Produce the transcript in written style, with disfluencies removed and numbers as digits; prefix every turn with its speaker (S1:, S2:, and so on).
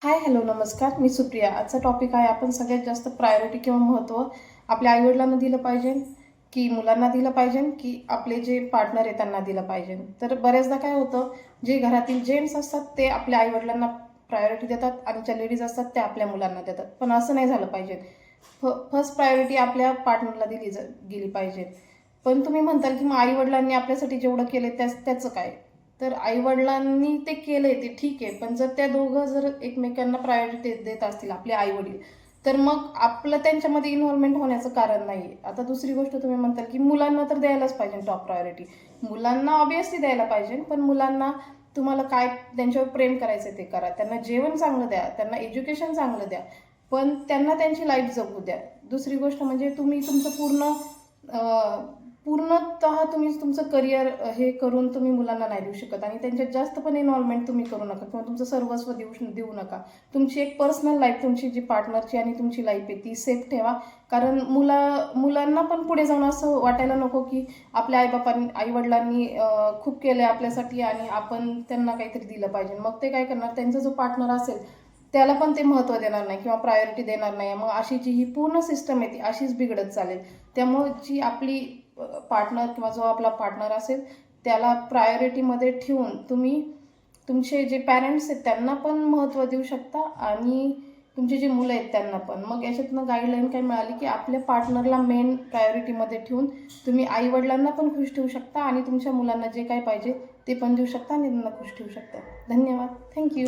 S1: Hi hello नमस्कार, मी सुप्रिया. आजचा topic आहे आपण सगळ्यात जास्त प्रायोरिटी किंवा महत्त्व आपल्या आईवडिलांना दिलं पाहिजे की मुलांना दिलं पाहिजे की आपले जे पार्टनर आहे त्यांना दिलं पाहिजे. तर बऱ्याचदा काय होतं, जे घरातील जेंट्स असतात ते आपल्या आईवडिलांना प्रायोरिटी देतात आणि ज्या लेडीज असतात त्या आपल्या मुलांना देतात. पण असं नाही झालं पाहिजे. फर्स्ट प्रायोरिटी आपल्या पार्टनरला गेली पाहिजे. पण तुम्ही म्हणताल की मग आईवडिलांनी आपल्यासाठी जेवढं केलं त्याचं काय? तर आईवडिलांनी ते केलंय ते ठीक आहे, पण जर त्या दोघं जर एकमेकांना प्रायोरिटी देत असतील आपले आईवडील, तर मग आपलं त्यांच्यामध्ये इन्व्हॉल्वमेंट होण्याचं कारण नाही. आता दुसरी गोष्ट तुम्ही म्हणताल की मुलांना तर द्यायलाच पाहिजे टॉप प्रायोरिटी. मुलांना ऑब्व्हियसली द्यायला पाहिजे, पण मुलांना तुम्हाला काय त्यांच्यावर प्रेम करायचं ते करा. त्यांना जेवण चांगलं द्या, त्यांना एज्युकेशन चांगलं द्या, पण त्यांना त्यांची लाईफ जगू द्या. दुसरी गोष्ट म्हणजे तुम्ही तुमचं पूर्णतः तुम्ही तुमचं करिअर हे करून तुम्ही मुलांना नाही देऊ शकत आणि त्यांच्यात जास्त पण इन्व्हॉल्वमेंट तुम्ही करू नका किंवा तुमचं सर्वस्व देऊ नका. तुमची एक पर्सनल लाईफ, तुमची जी पार्टनरची आणि तुमची लाईफ आहे ती सेफ ठेवा. कारण मुलांना पण पुढे जाऊन असं वाटायला नको की आपल्या आईवडिलांनी खूप केलं आपल्यासाठी आणि आपण त्यांना काहीतरी दिलं पाहिजे. मग ते काय करणार, त्यांचा जो पार्टनर असेल त्याला पण ते महत्त्व देणार नाही किंवा प्रायोरिटी देणार नाही. मग अशी जी ही पूर्ण सिस्टम आहे ती अशीच बिघडत चालेल. त्यामुळे जी आपली पार्टनर किंवा जो आपला पार्टनर असेल त्याला प्रायोरिटीमध्ये ठेवून तुम्ही तुमचे जे पॅरेंट्स आहेत त्यांना पण महत्त्व देऊ शकता आणि तुमचे जे मुलं आहेत त्यांना पण. मग याच्यातनं गाईडलाईन काय मिळाली की आपल्या पार्टनरला मेन प्रायोरिटीमध्ये ठेवून तुम्ही आईवडिलांना पण खुश ठेवू शकता आणि तुमच्या मुलांना जे काय पाहिजे ते पण देऊ शकता आणि त्यांना खुश ठेवू शकता. धन्यवाद. थँक्यू.